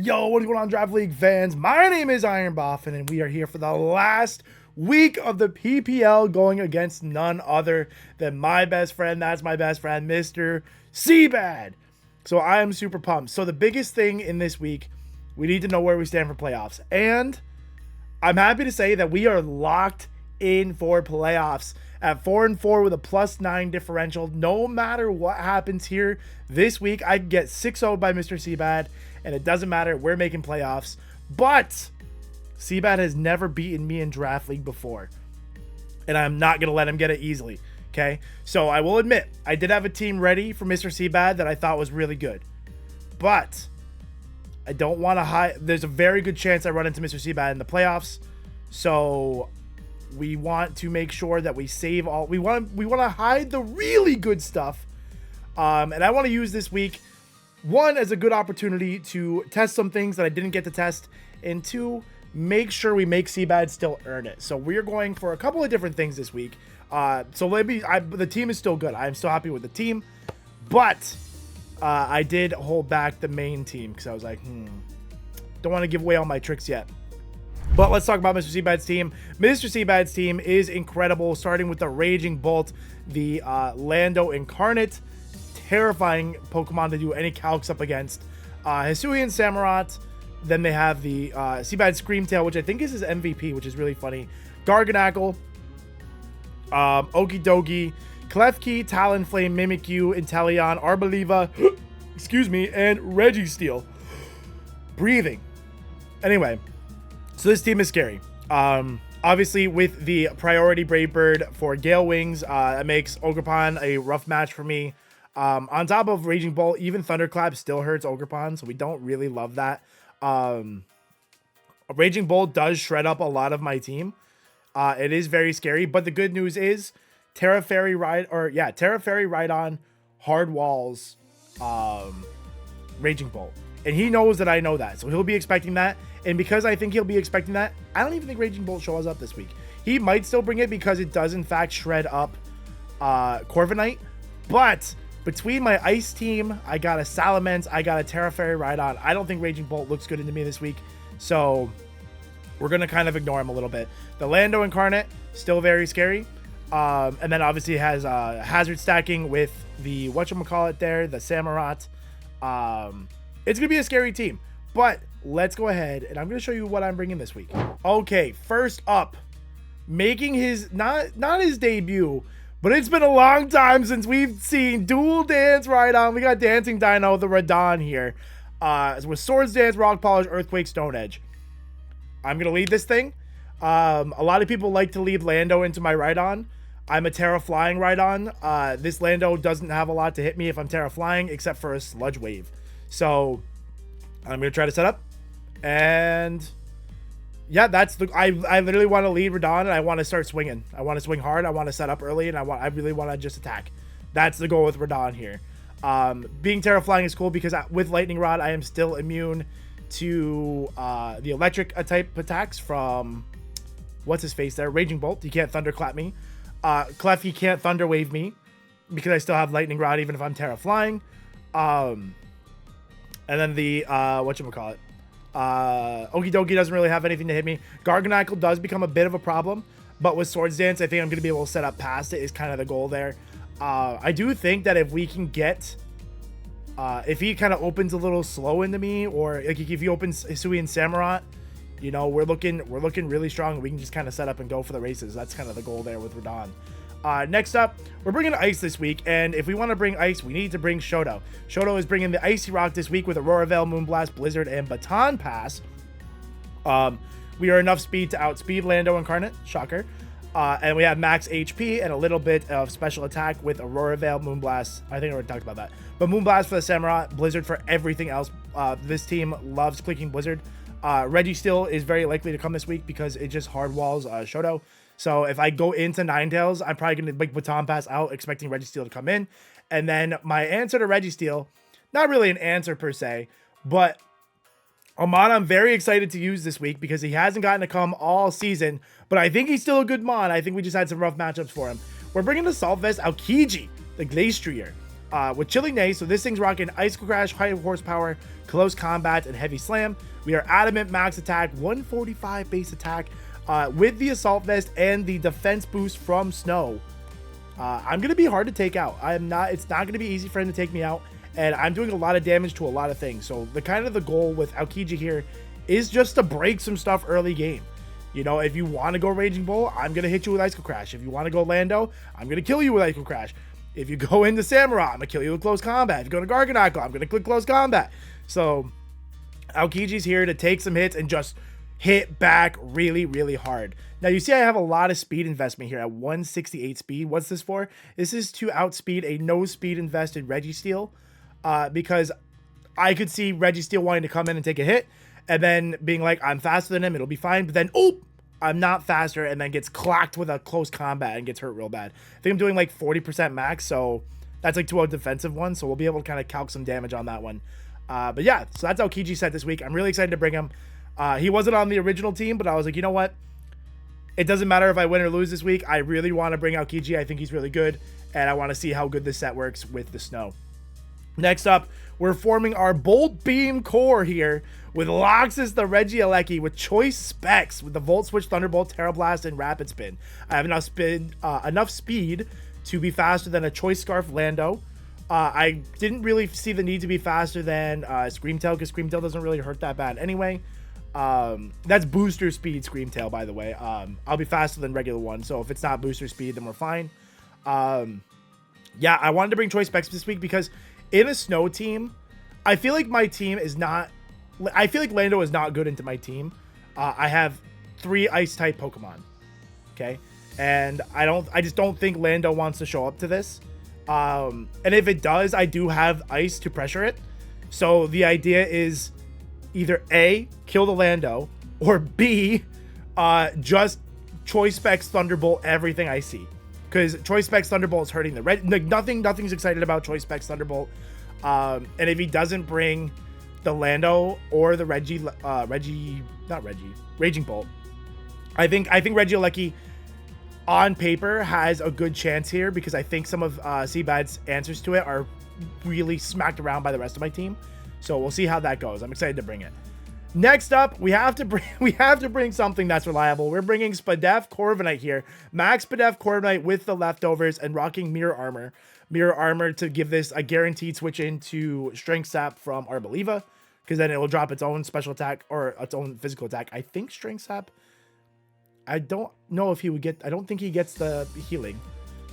Yo, what's going on, Draft League fans? My name is IronBoffin, and we are here for the last week of the PPL, going against none other than my best friend. That's my best friend, Mr. Seabad. So I am super pumped. So the biggest thing in this week, we need to know where we stand for playoffs. And I'm happy to say that we are locked in for playoffs at 4-4 with a +9 differential. No matter what happens here this week, I can get 6-0 by Mr. Seabad, and it doesn't matter. We're making playoffs. But Seabad has never beaten me in Draft League before, and I'm not going to let him get it easily. Okay, so I will admit, I did have a team ready for Mr. Seabad that I thought was really good, but I don't want to hide. There's a very good chance I run into Mr. Seabad in the playoffs, so we want to make sure that we save all. We want to hide the really good stuff, and I want to use this week, one, as a good opportunity to test some things that I didn't get to test, and two, make sure we make Seabad still earn it. So we're going for a couple of different things this week. So maybe the team is still good. I'm still happy with the team, but I did hold back the main team because I was like, don't want to give away all my tricks yet. But let's talk about Mr. Seabad's team. Mr. Seabad's team is incredible, starting with the Raging Bolt, the Lando Incarnate, terrifying Pokemon to do any calcs up against. Hisuian Samurott. Then they have the Seabad Screamtail, which I think is his MVP, which is really funny. Garganackle, Okidogi, Klefki, Talonflame, Mimikyu, Inteleon, Arboliva, excuse me, and Registeel. Breathing. Anyway, so this team is scary. Obviously, with the priority Brave Bird for Gale Wings, that makes Ogerpon a rough match for me. On top of Raging Bolt, even Thunderclap still hurts Ogerpon, so we don't really love that. Raging Bolt does shred up a lot of my team. It is very scary, but the good news is Terra Fairy Rhydon, Hard Walls, Raging Bolt. And he knows that I know that, so he'll be expecting that. And because I think he'll be expecting that, I don't even think Raging Bolt shows up this week. He might still bring it because it does in fact shred up Corviknight, but between my Ice team, I got a Salamence, I got a Terra Fairy Rhydon. I don't think Raging Bolt looks good into me this week, so we're going to kind of ignore him a little bit. The Lando Incarnate, still very scary. And then obviously it has hazard stacking with the whatchamacallit there, the Samurott. It's going to be a scary team, but let's go ahead and I'm going to show you what I'm bringing this week. Okay, first up, making his, not his debut, but it's been a long time since we've seen Dual Dance Rhydon. We got Dancing Dino, the Radon here. With Swords Dance, Rock Polish, Earthquake, Stone Edge. I'm going to lead this thing. A lot of people like to lead Lando into my Rhydon. I'm a Terra Flying Rhydon. This Lando doesn't have a lot to hit me if I'm Terra Flying, except for a Sludge Wave. So I'm going to try to set up. And yeah, that's the I literally want to lead Radon, and I want to start swinging. I want to swing hard. I want to set up early, and I really want to just attack. That's the goal with Radon here. Being Terra Flying is cool because with Lightning Rod, I am still immune to the electric type attacks from what's his face there, Raging Bolt. He can't Thunderclap me. Klefki can't Thunder Wave me because I still have Lightning Rod even if I'm Terra Flying. And then the whatchamacallit, Okidogi doesn't really have anything to hit me. Garganackle does become a bit of a problem, but with Swords Dance, I think I'm going to be able to set up past it is kind of the goal there. I do think that if we can get, if he kind of opens a little slow into me, or like if he opens Hisuian Samurott, you know, we're looking really strong. We can just kind of set up and go for the races. That's kind of the goal there with Radon. Next up, we're bringing Ice this week, and if we want to bring Ice, we need to bring Shoto. Shoto is bringing the Icy Rock this week with Aurora Veil, Moonblast, Blizzard, and Baton Pass. We are enough speed to outspeed Lando Incarnate, shocker. And we have max HP and a little bit of special attack with Aurora Veil, Moonblast. I think I already talked about that. But Moonblast for the Samurott, Blizzard for everything else. This team loves clicking Blizzard. Registeel is very likely to come this week because it just hard walls Shoto. So if I go into Ninetales, I'm probably going to make Baton Pass out, expecting Registeel to come in. And then my answer to Registeel, not really an answer per se, but a mod I'm very excited to use this week because he hasn't gotten to come all season, but I think he's still a good mod. I think we just had some rough matchups for him. We're bringing the Saltvest Aokiji, the Glastrier. with Chilling Nay. So this thing's rocking Icicle Crash, high horsepower, close combat, and heavy slam. We are adamant max attack, 145 base attack, with the assault vest and the defense boost from snow. I'm gonna be hard to take out. It's not gonna be easy for him to take me out, and I'm doing a lot of damage to a lot of things. So the goal with Aokiji here is just to break some stuff early game. You know, if you want to go Raging Bull, I'm gonna hit you with Icicle Crash. If you want to go Lando, I'm gonna kill you with Icicle Crash. If you go into Samurai, I'm gonna kill you with close combat. If you go to Garganako, I'm gonna click close combat. So Aokiji's here to take some hits and just hit back really, really hard. Now, you see I have a lot of speed investment here at 168 speed. What's this for? This is to outspeed a no speed invested Registeel, because I could see Registeel wanting to come in and take a hit and then being like, I'm faster than him, it'll be fine. But then, oh, I'm not faster, and then gets clocked with a close combat and gets hurt real bad. I think I'm doing like 40% max, so that's like 2-0 defensive one, so we'll be able to kind of calc some damage on that one. But yeah, so that's Aokiji set this week. I'm really excited to bring him. He wasn't on the original team, but I was like, you know what? It doesn't matter if I win or lose this week. I really want to bring Aokiji. I think he's really good, and I want to see how good this set works with the snow. Next up, we're forming our Bolt Beam core here with Loxus the Regieleki with choice specs with the Volt Switch, Thunderbolt, Terra Blast, and Rapid Spin. I have enough speed to be faster than a Choice Scarf Lando. I didn't really see the need to be faster than Screamtail, because Screamtail doesn't really hurt that bad anyway. That's booster speed Screamtail, by the way. I'll be faster than regular one, so if it's not booster speed, then we're fine. Yeah, I wanted to bring choice specs this week because in a snow team, I feel like my team is not... I feel like Lando is not good into my team. I have 3 ice-type Pokemon, okay? And I just don't think Lando wants to show up to this. And if it does, I do have ice to pressure it. So the idea is either A, kill the Lando, or B, just choice specs Thunderbolt everything I see. Because choice specs Thunderbolt is hurting the red. Like nothing's excited about choice specs Thunderbolt. And if he doesn't bring the Lando or the Raging Bolt, I think Regieleki on paper has a good chance here, because I think some of Seabad's answers to it are really smacked around by the rest of my team. So we'll see how that goes. I'm excited to bring it. Next up, we have to bring something that's reliable. We're bringing Spadef Corviknight here. Max Spadef Corviknight with the leftovers and rocking Mirror Armor. Mirror Armor to give this a guaranteed switch into Strength Sap from Arboliva, because then it will drop its own special attack or its own physical attack. I think Strength Sap, I don't know if he would get... I don't think he gets the healing.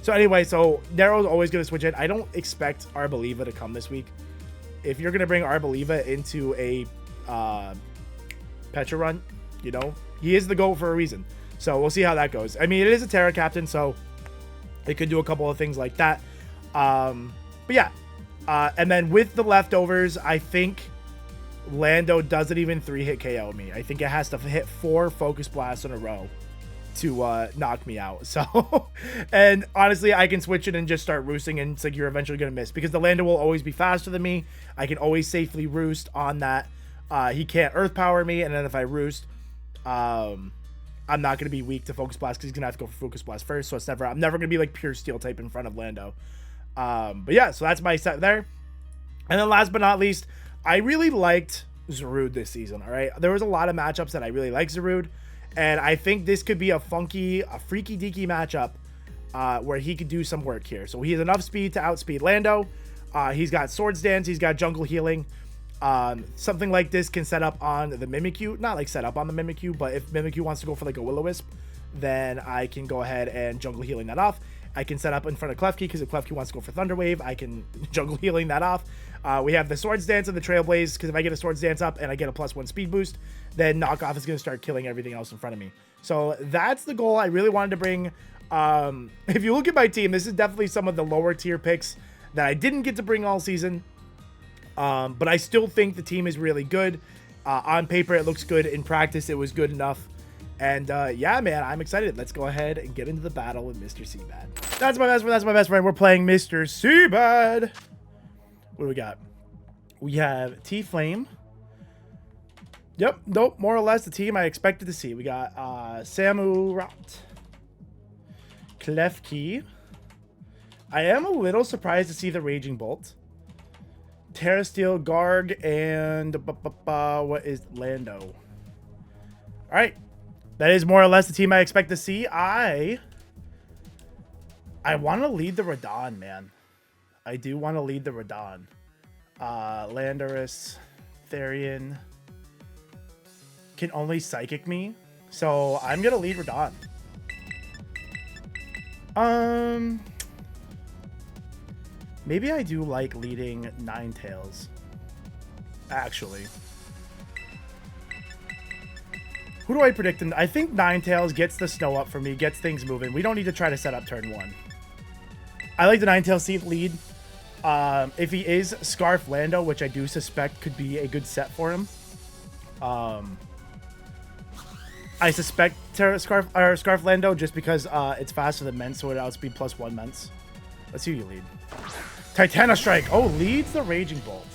So anyway, so Nero's always going to switch it. I don't expect Arboliva to come this week. If you're going to bring Arboliva into a Petra run, you know, he is the GOAT for a reason. So we'll see how that goes. I mean, it is a Terra Captain, so it could do a couple of things like that. But yeah. And then with the leftovers, I think Lando doesn't even 3-hit KO me. I think it has to hit 4 Focus Blasts in a row to knock me out. So, and honestly, I can switch it and just start roosting, and it's like you're eventually going to miss, because the Lando will always be faster than me. I can always safely roost on that. He can't Earth Power me, and then if I roost, I'm not going to be weak to Focus Blast, because he's going to have to go for Focus Blast first. So I'm never going to be like pure Steel type in front of Lando. But yeah, so that's my set there. And then last but not least, I really liked Zarude this season, all right? There was a lot of matchups that I really liked Zarude, and I think this could be a freaky deaky matchup where he could do some work here. So he has enough speed to outspeed Lando. He's got Swords Dance. He's got Jungle Healing. Something like this can set up on the Mimikyu. Not like set up on the Mimikyu, but if Mimikyu wants to go for like a Will-O-Wisp, then I can go ahead and Jungle Healing that off. I can set up in front of Klefki, because if Klefki wants to go for Thunder Wave, I can Jungle Healing that off. We have the Swords Dance and the Trailblaze, because if I get a Swords Dance up and I get a +1 speed boost, then Knockoff is going to start killing everything else in front of me. So that's the goal I really wanted to bring. If you look at my team, this is definitely some of the lower tier picks that I didn't get to bring all season. But I still think the team is really good. On paper, it looks good. In practice, it was good enough. And yeah, man, I'm excited. Let's go ahead and get into the battle with Mr. Seabad. That's my best friend. That's my best friend. We're playing Mr. Seabad. What do we got? We have T-Flame. Yep, nope, more or less the team I expected to see. We got Samurott, Klefki, I am a little surprised to see the Raging Bolt. Terra Steel, Garg, and what is Lando? All right. That is more or less the team I expect to see. I want to lead the Radon, man. I do want to lead the Radon. Landorus, Therian can only Psychic me. So I'm going to lead Radon. Maybe I do like leading Ninetales. Actually. Who do I predict? I think Ninetales gets the snow up for me, gets things moving. We don't need to try to set up turn 1. I like the Ninetales seat lead. If he is Scarf Lando, which I do suspect could be a good set for him. I suspect Scarf Lando just because it's faster than Mence, so it outspeed +1 Mence. Let's see who you lead. Titana Strike. Oh, leads the Raging Bolt.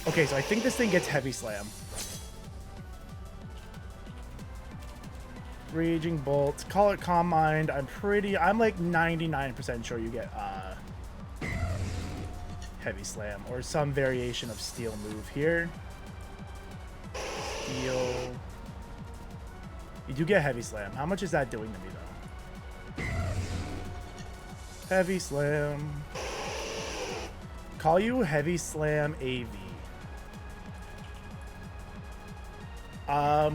Okay, so I think this thing gets Heavy Slam. Raging Bolt. Call it Calm Mind. I'm like 99% sure you get Heavy Slam or some variation of Steel move here. Steel. You do get Heavy Slam. How much is that doing to me, though? Heavy Slam. Call you Heavy Slam AV.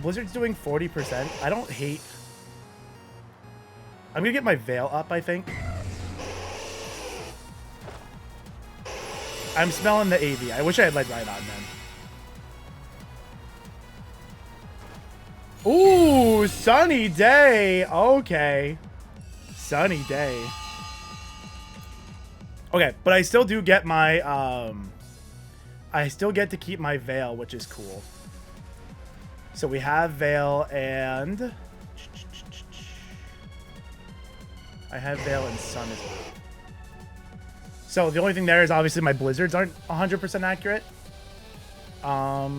Blizzard's doing 40%. I don't hate... I'm gonna get my Veil up, I think. I'm smelling the AV. I wish I had led right on, man. Ooh, Sunny Day. Okay. Sunny Day. Okay, but I still do get my, I still get to keep my Veil, which is cool. So we have Veil and... I have Veil and Sun as well. So the only thing there is obviously my Blizzards aren't 100% accurate. I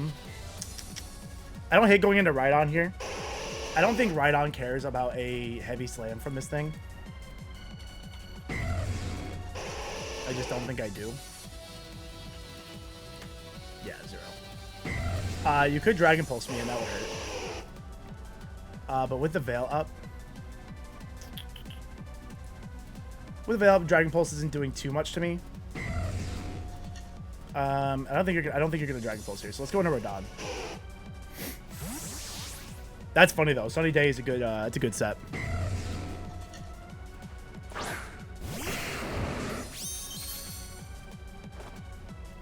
don't hate going into Rhydon here. I don't think Rhydon cares about a Heavy Slam from this thing. I just don't think I do. Yeah, 0. You could Dragon Pulse me and that would hurt. But with the Veil up... With the Veil up, Dragon Pulse isn't doing too much to me. I don't think you're gonna Dragon Pulse here, so let's go into Radon. That's funny though. Sunny Day is a good it's a good set.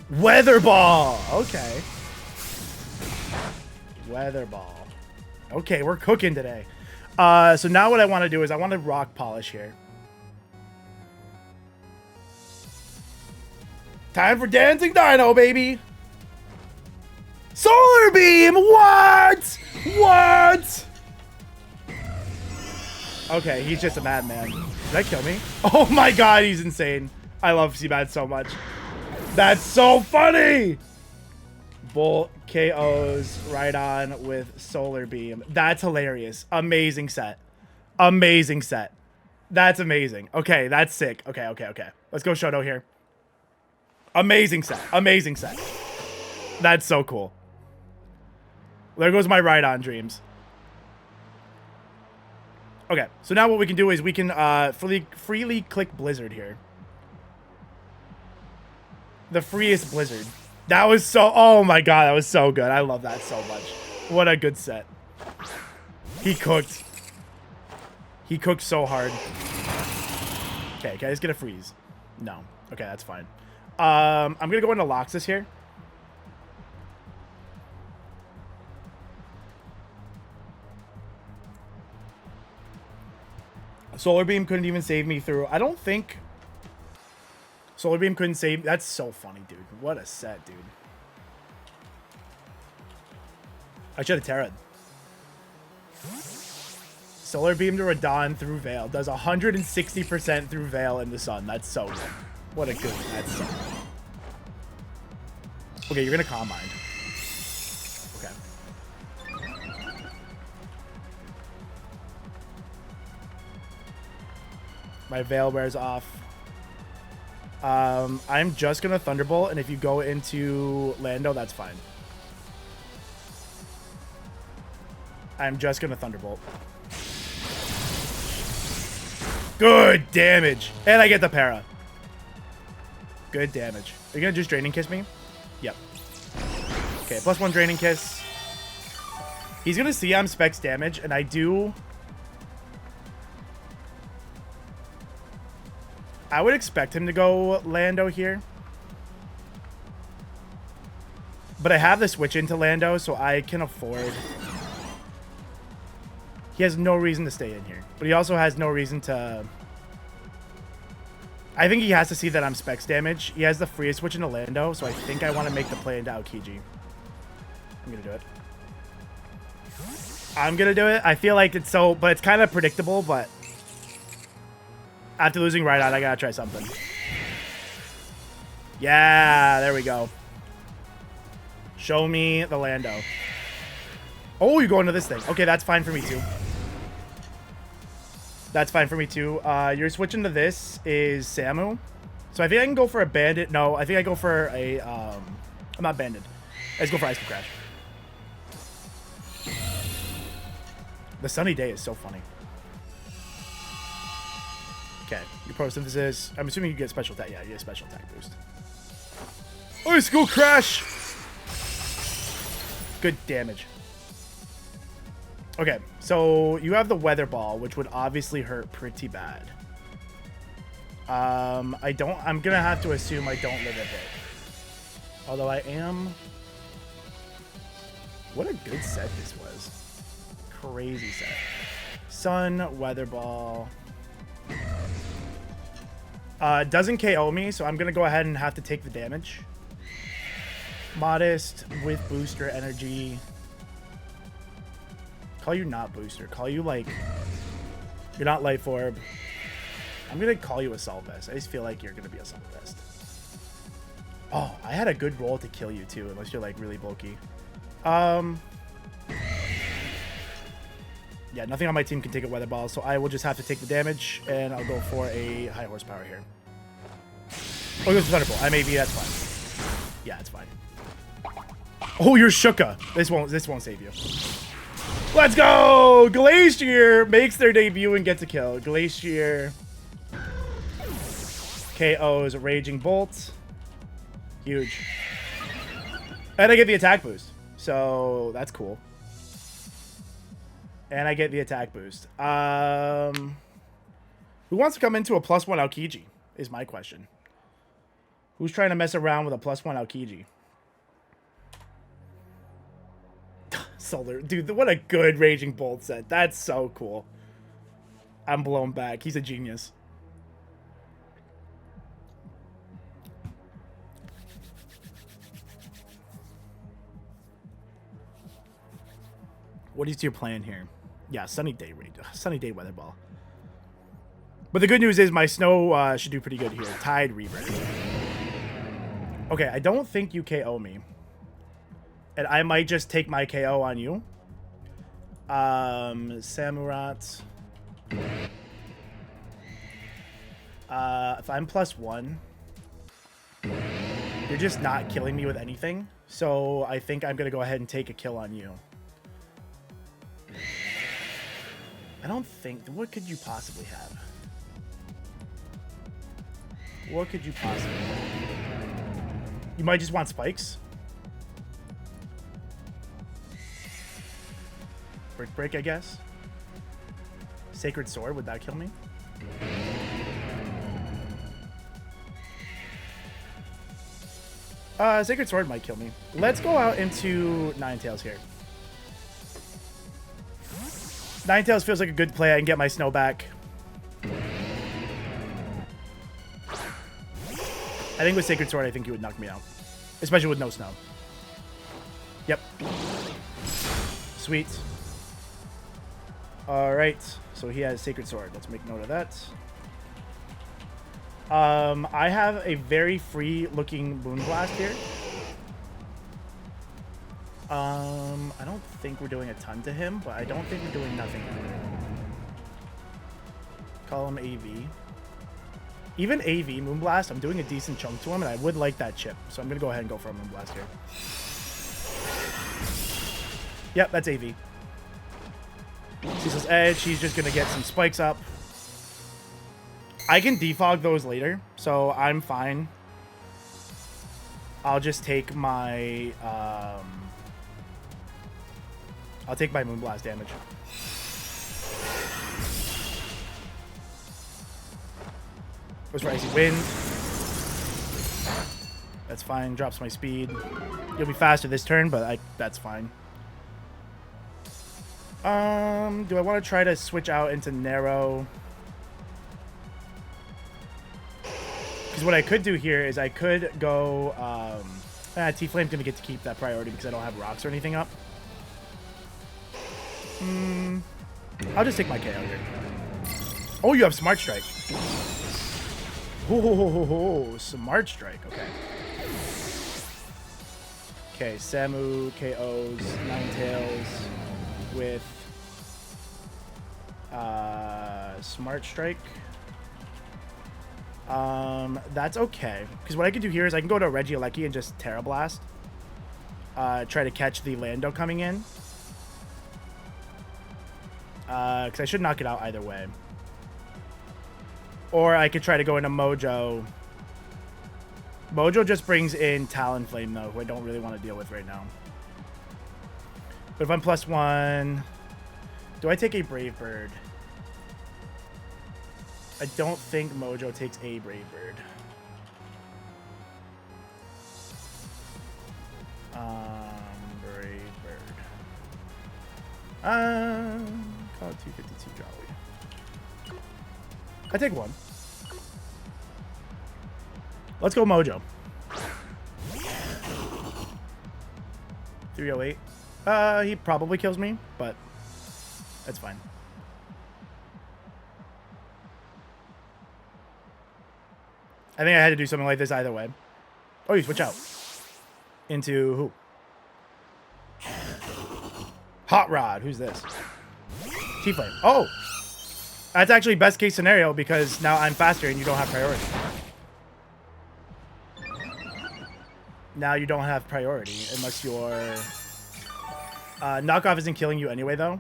Weather Ball. Okay. Weather Ball. Okay, we're cooking today. So now what I want to do is I want to Rock Polish here. Time for Dancing Dino, baby. Solar Beam. What? What? Okay, he's just a madman. Did that kill me? Oh my god, he's insane. I love Seabad so much. That's so funny. Bolt KOs right on with Solar Beam. That's hilarious. Amazing set. Amazing set. That's amazing. Okay, that's sick. Okay. Let's go Shoto here. Amazing set. Amazing set. That's so cool. There goes my Rhydon dreams. Okay, so now what we can do is we can freely click Blizzard here. The freest Blizzard. That was so... Oh my god, that was so good. I love that so much. What a good set. He cooked. He cooked so hard. Okay, can I just get a freeze? No. Okay, that's fine. I'm going to go into Loxus here. Solar Beam couldn't even save me through... I don't think... Solar Beam couldn't save... That's so funny, dude. What a set, dude. I should have Terra'd. Solar Beam to Radon through Veil. Does 160% through Veil in the sun. That's so good. What a good... That's so good. Okay, you're going to Calm Mind. Okay. My Veil wears off. I'm just gonna Thunderbolt, and if you go into Lando, that's fine. I'm just gonna Thunderbolt. Good damage. And I get the para. Good damage. Are you gonna just Draining Kiss me? Yep. Okay, +1 Draining Kiss. He's gonna see I'm Specs damage, and I would expect him to go Lando here. But I have the switch into Lando, so I can afford. He has no reason to stay in here. But he also has no reason to... I think he has to see that I'm Specs damage. He has the free switch into Lando, so I think I want to make the play into Aokiji. I'm going to do it. I'm going to do it. I feel like it's so... But it's kind of predictable, but... After losing Rhydon, I got to try something. Yeah, there we go. Show me the Lando. Oh, you're going to this thing. Okay, that's fine for me too. That's fine for me too. You're switching to this is Samu. So I think I can go for a Bandit. No, I think I go for a... I'm not Bandit. Let's go for Ice Crash. The Sunny Day is so funny. Okay, your Photosynthesis. I'm assuming you get special attack. Yeah, you get a special attack boost. Ice Crash! Good damage. Okay, so you have the Weather Ball, which would obviously hurt pretty bad. I'm gonna have to assume I don't live a hit. Although I am... What a good set this was. Crazy set. Sun, Weather Ball. Doesn't KO me, so I'm gonna go ahead and have to take the damage. Modest with booster energy. Call you not booster. Call you like... You're not Life Orb. I'm gonna call you Assault Vest. I just feel like you're gonna be Assault Vest. Oh, I had a good roll to kill you too, unless you're like really bulky. Yeah, nothing on my team can take a Weather Ball, so I will just have to take the damage, and I'll go for a high horsepower here. Oh, it goes to Thunderbolt. I may be, that's fine. Yeah, it's fine. Oh, you're Shuka. This won't save you. Let's go! Glacier makes their debut and gets a kill. Glacier KOs Raging Bolt. Huge. And I get the attack boost. So that's cool. And I get the attack boost. Who wants to come into a +1 Aokiji is my question. Who's trying to mess around with a +1 Aokiji? Solar. Dude, what a good Raging Bolt set. That's so cool. I'm blown back. He's a genius. What is your plan here? Yeah, Sunny Day Weather Ball. But the good news is my Snow should do pretty good here. Tide Reaver. Okay, I don't think you KO me. And I might just take my KO on you. Samurat. If I'm +1, you're just not killing me with anything. So I think I'm going to go ahead and take a kill on you. I don't think... What could you possibly have? What could you possibly have? You might just want spikes. Break, I guess. Sacred Sword, would that kill me? Sacred Sword might kill me. Let's go out into Ninetales here. Ninetales feels like a good play. I can get my Snow back. I think with Sacred Sword, I think he would knock me out. Especially with no Snow. Yep. Sweet. Alright. So he has Sacred Sword. Let's make note of that. I have a very free-looking Moonblast here. I don't think we're doing a ton to him, but I don't think we're doing nothing either. Call him AV. Even AV Moonblast, I'm doing a decent chunk to him, and I would like that chip. So I'm going to go ahead and go for a Moonblast here. Yep, that's AV. Cecil's Edge, he's just going to get some spikes up. I can defog those later, so I'm fine. I'll just take my... I'll take my Moonblast damage. Goes for Icy Wind. That's fine. Drops my speed. You'll be faster this turn, but that's fine. Do I want to try to switch out into Narrow? Because what I could do here is I could go... T-Flame's going to get to keep that priority because I don't have rocks or anything up. I'll just take my KO here. Oh, you have Smart Strike. Oh, Smart Strike. Okay. Okay, Samu KOs Ninetales with Smart Strike. That's okay. Because what I can do here is I can go to Regieleki and just Terra Blast. Try to catch the Lando coming in. Because I should knock it out either way. Or I could try to go into Mojo. Mojo just brings in Talonflame, though, who I don't really want to deal with right now. But if I'm +1... Do I take a Brave Bird? I don't think Mojo takes a Brave Bird. Brave Bird. Call it 252 Jolly. I take one. Let's go Mojo. 308. He probably kills me, but that's fine. I think I had to do something like this either way. Oh, you switch out. Into who? Hot Rod. Who's this? T-Flame. Oh! That's actually best case scenario because now I'm faster and you don't have priority. Now you don't have priority unless your knockoff isn't killing you anyway, though.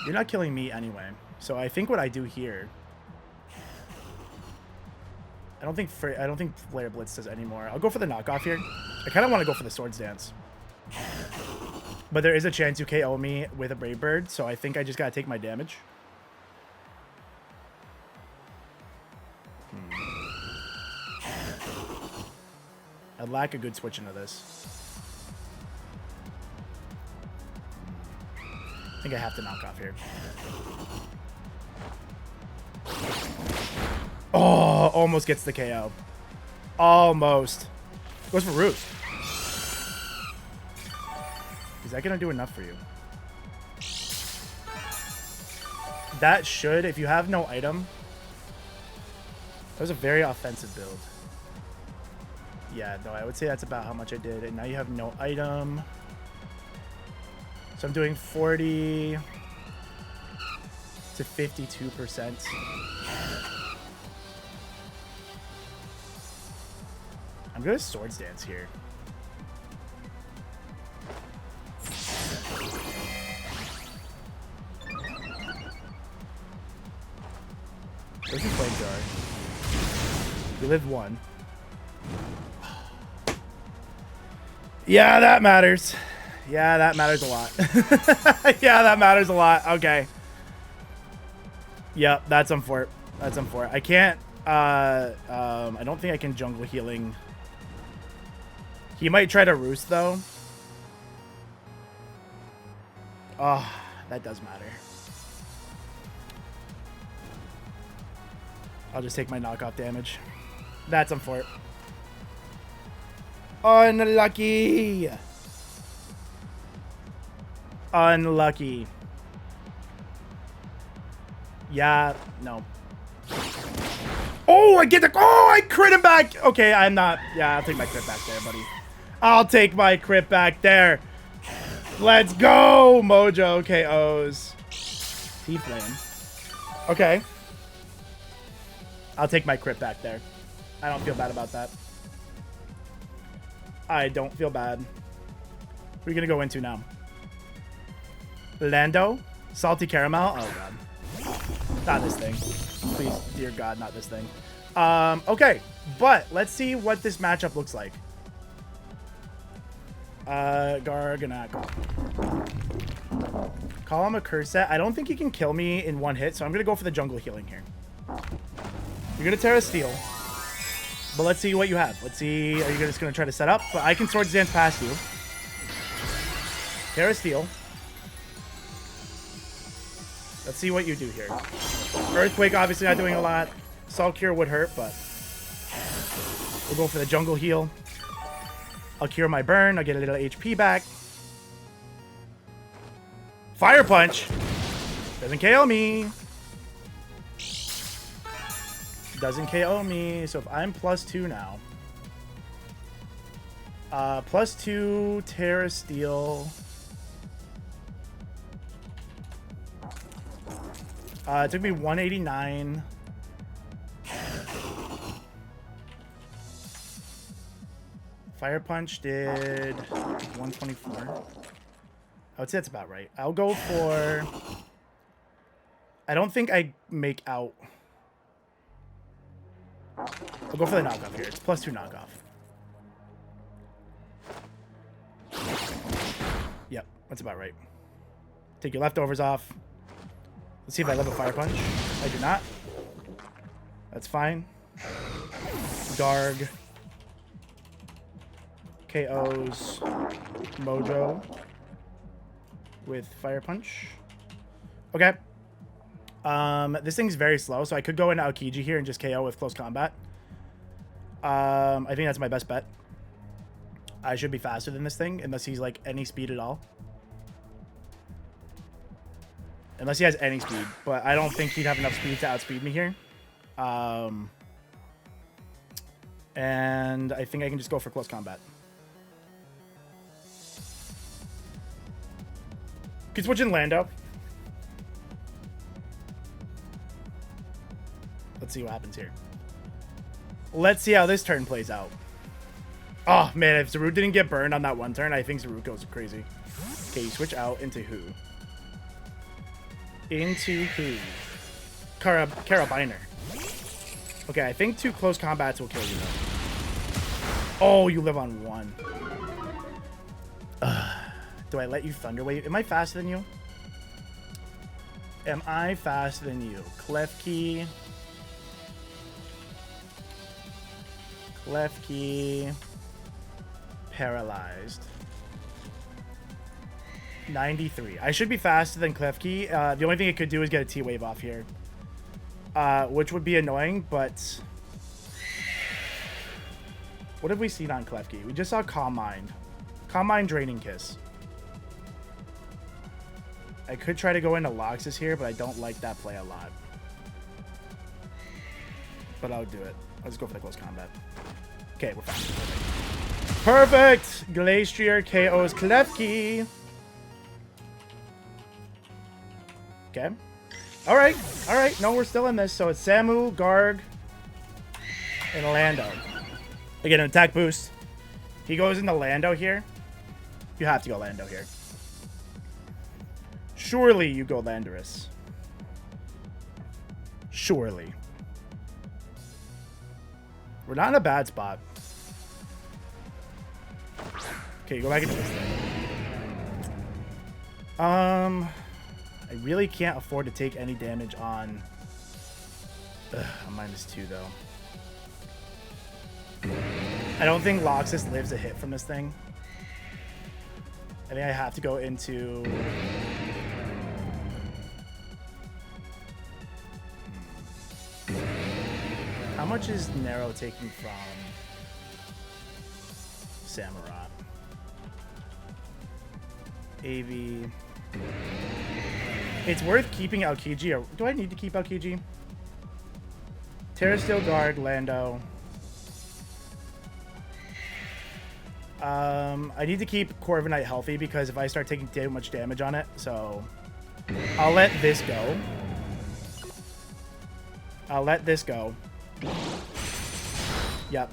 You're not killing me anyway. So I think what I do here... I don't think Flare Blitz does anymore. I'll go for the knockoff here. I kind of want to go for the Swords Dance. But there is a chance you KO me with a Brave Bird, so I think I just gotta take my damage. I lack a good switch into this. I think I have to knock off here. Oh, almost gets the KO. Almost. Goes for Roost. Is that going to do enough for you? That should, if you have no item. That was a very offensive build. Yeah, no, I would say that's about how much I did. And now you have no item. So I'm doing 40 to 52%. I'm going to Swords Dance here. Where's your Flame Jar? You live one. Yeah, that matters. Yeah, that matters a lot. Yeah, that matters a lot. Okay. Yep, that's unfortunate. That's unfortunate. I can't. I don't think I can jungle healing. He might try to Roost, though. Oh, that does matter. I'll just take my knockoff damage. That's unfortunate. Unlucky. Unlucky. Yeah, no. Oh, I get the... Oh, I crit him back. Okay, I'm not... Yeah, I'll take my crit back there, buddy. I'll take my crit back there. Let's go! Mojo KOs. T-Flame. Okay. I'll take my crit back there. I don't feel bad about that. I don't feel bad. What are you going to go into now? Lando? Salty Caramel? Oh, God. Not this thing. Please, dear God, not this thing. Okay. But let's see what this matchup looks like. Garganackle. Call him a curse set. I don't think he can kill me in one hit, so I'm going to go for the jungle healing here. You're going to Terra Steel. But let's see what you have. Let's see. Are you just going to try to set up? But I can Swords Dance past you. Terra Steel. Let's see what you do here. Earthquake, obviously not doing a lot. Salt Cure would hurt, but we'll go for the jungle heal. I'll cure my burn. I'll get a little HP back. Fire Punch. Doesn't KO me. Doesn't KO me. So if I'm +2 now. +2 Terra Steel. It took me 189. Fire Punch did 124. I would say that's about right. I'll go for... I don't think I make out. I'll go for the knockoff here. It's +2 knockoff. Yep, that's about right. Take your leftovers off. Let's see if I level Fire Punch. I do not. That's fine. Garg. KOs Mojo with Fire Punch. Okay. This thing's very slow, so I could go into Aokiji here and just KO with close combat. I think that's my best bet. I should be faster than this thing, unless he's like any speed at all. Unless he has any speed, but I don't think he'd have enough speed to outspeed me here. And I think I can just go for close combat. Could switch in Lando. Let's see what happens here. Let's see how this turn plays out. Oh, man, if Zarut didn't get burned on that one turn, I think Zarut goes crazy. Okay, you switch out into who? Into who? Carabiner. Okay, I think 2 close combats will kill you, though. Oh, you live on 1. Do I let you Thunder Wave? Am I faster than you? Am I faster than you? Klefki. Klefki. Paralyzed. 93. I should be faster than Klefki. The only thing it could do is get a T-Wave off here. Which would be annoying, but... What have we seen on Klefki? We just saw Calm Mind. Calm Mind, Draining Kiss. I could try to go into Loxus here, but I don't like that play a lot. But I'll do it. I'll just go for the close combat. Okay, we're fine. Perfect! Glacier KOs Klefki. Okay. Alright. Alright. No, we're still in this. So it's Samu, Garg, and Lando. Again, an attack boost. He goes into Lando here. You have to go Lando here. Surely you go Landorus. Surely. We're not in a bad spot. Okay, you go back into this thing. I really can't afford to take any damage on... Ugh, a -2, though. I don't think Loxus lives a hit from this thing. I think I have to go into... How much is Nero taking from Samurai? AV. It's worth keeping Aokiji. Or do I need to keep Aokiji? Terra Steel Guard, Lando. I need to keep Corviknight healthy because if I start taking too much damage on it, so I'll let this go. I'll let this go. Yep.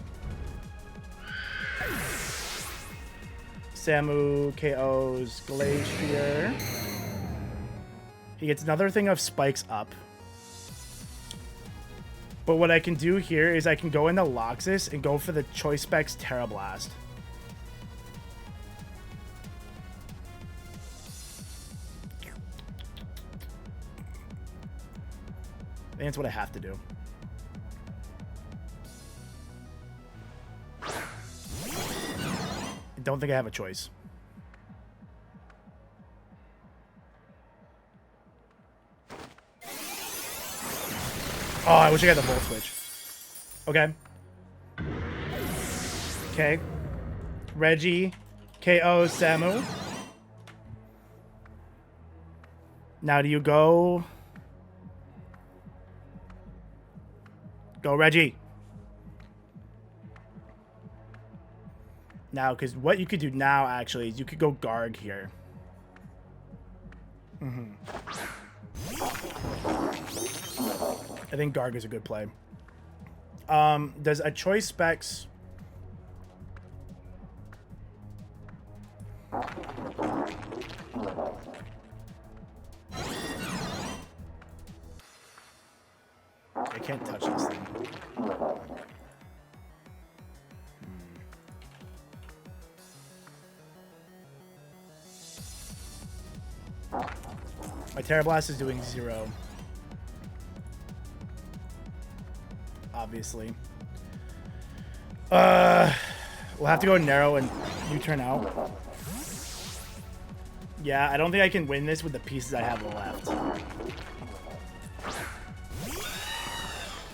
Samu KOs Glacier. He gets another thing of spikes up. But what I can do here is I can go into Loxus and go for the Choice Specs Terra Blast. I think that's what I have to do. I don't think I have a choice. Oh, I wish I had the Volt Switch. Okay. Okay. Reggie KO Samu. Now do you go... Go, Reggie. Now, because what you could do now, actually, is you could go Garg here. I think Garg is a good play. Does a Choice Specs... I can't touch this thing. My Terra Blast is doing 0. Obviously. We'll have to go narrow and U-turn out. Yeah, I don't think I can win this with the pieces I have left.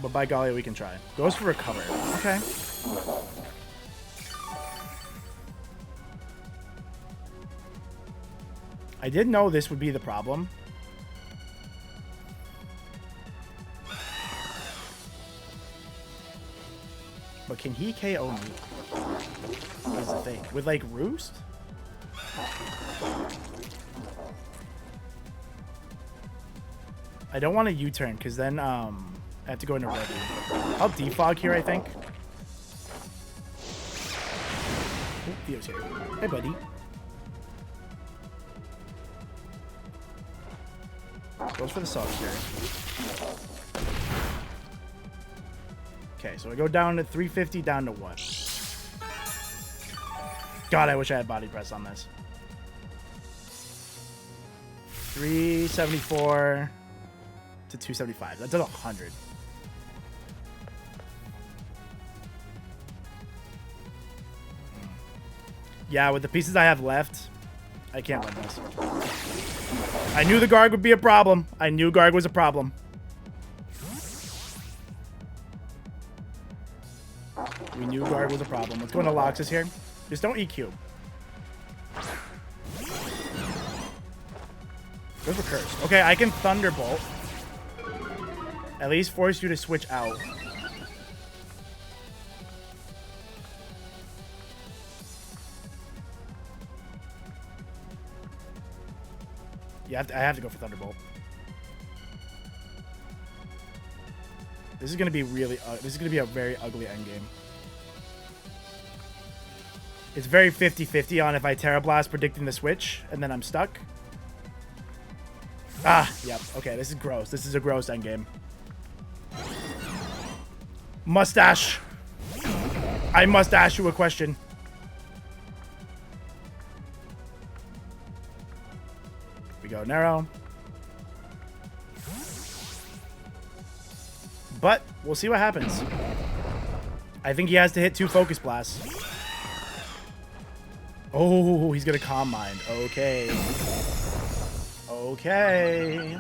But by golly, we can try. Goes for recover. Okay. I did know this would be the problem. But can he KO me? That's the thing. With, like, Roost? I don't want to U-turn, because then, I have to go into Ready. I'll defog here, I think. Oh, Theo's here. Hey, buddy. Goes for the soft here. Okay, so I go down to 350, down to what? God, I wish I had body press on this. 374 to 275. That does 100. Yeah, with the pieces I have left, I can't win this. I knew the Garg would be a problem. I knew Garg was a problem. We knew Garg was a problem. Let's go into Loxus here. Just don't EQ. Goes for Curse. Okay, I can Thunderbolt. At least force you to switch out. Yeah, I have to go for Thunderbolt. This is gonna be really. This is gonna be a very ugly endgame. It's very 50-50 on if I Terra Blast predicting the switch, and then I'm stuck. Ah, yep. Okay, this is gross. This is a gross endgame. Mustache. I must ask you a question. We go narrow. But we'll see what happens. I think he has to hit 2 Focus Blasts. Oh, he's gonna Calm Mind. Okay. Okay.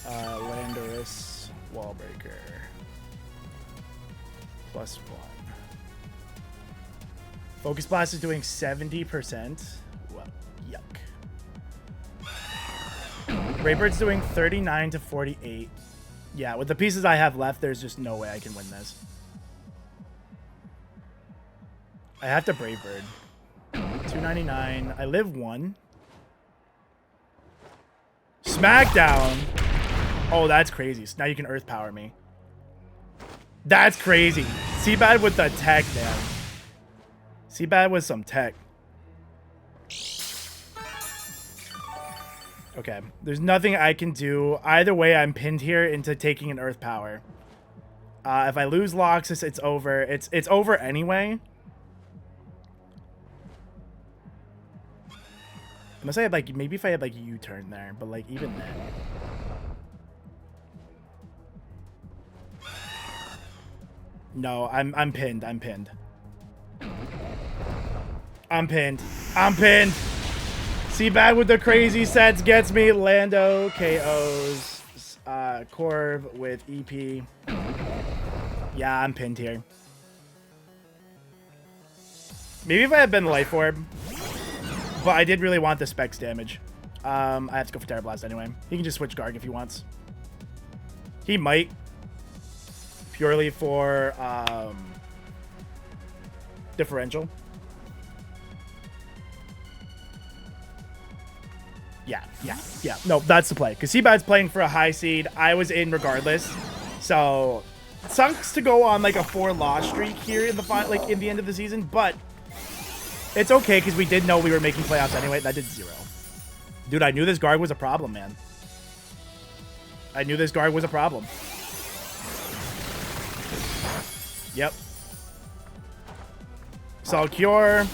Landorus, Wallbreaker. +1. Focus Blast is doing 70%. Well, yuck. Raybird's doing 39 to 48. Yeah, with the pieces I have left, there's just no way I can win this. I have to Brave Bird. 299. I live 1. Smackdown. Oh, that's crazy. So now you can Earth Power me. That's crazy. Seabad with the tech, man. Seabad with some tech. Okay. There's nothing I can do. Either way, I'm pinned here into taking an Earth Power. If I lose Loxus, it's over. It's over anyway. Unless I had, like, maybe if I had, like, U-turn there. But, like, even then. No, I'm pinned. I'm pinned. I'm pinned. I'm pinned. Seabad with the crazy sets gets me. Lando KOs. Corv with EP. Yeah, I'm pinned here. Maybe if I had been Life Orb. But I did really want the Specs damage. I have to go for Terra Blast anyway. He can just switch Garg if he wants. He might. Purely for differential. Yeah. No, that's the play. Because Seabad's playing for a high seed. I was in regardless. So, it sucks to go on like a 4-loss streak here in the in the end of the season, but it's okay because we did know we were making playoffs anyway. That did 0. Dude, I knew this guard was a problem, man. I knew this guard was a problem. Yep. Sol Cure.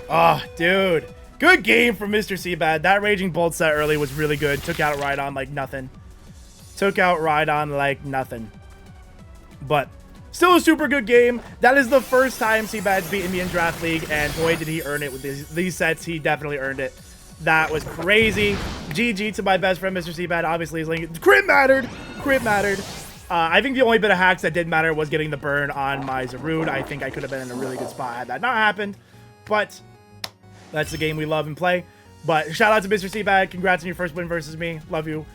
Oh, dude. Good game from Mr. Seabad. That Raging Bolt set early was really good. Took out Rhydon like nothing. Took out Rhydon like nothing. But still a super good game. That is the first time Seabad's beaten me in Draft League, and boy, did he earn it with these sets. He definitely earned it. That was crazy. GG to my best friend, Mr. Seabad. Obviously, he's like, crit mattered. Crit mattered. I think the only bit of hacks that did matter was getting the burn on my Zarude. I think I could have been in a really good spot had that not happened. But that's the game we love and play. But shout out to Mr. Seabad. Congrats on your first win versus me. Love you.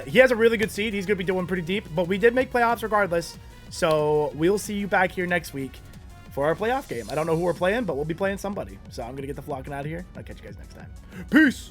He has a really good seed. He's going to be doing pretty deep. But we did make playoffs regardless. So we'll see you back here next week for our playoff game. I don't know who we're playing, but we'll be playing somebody. So I'm going to get the flocking out of here. I'll catch you guys next time. Peace.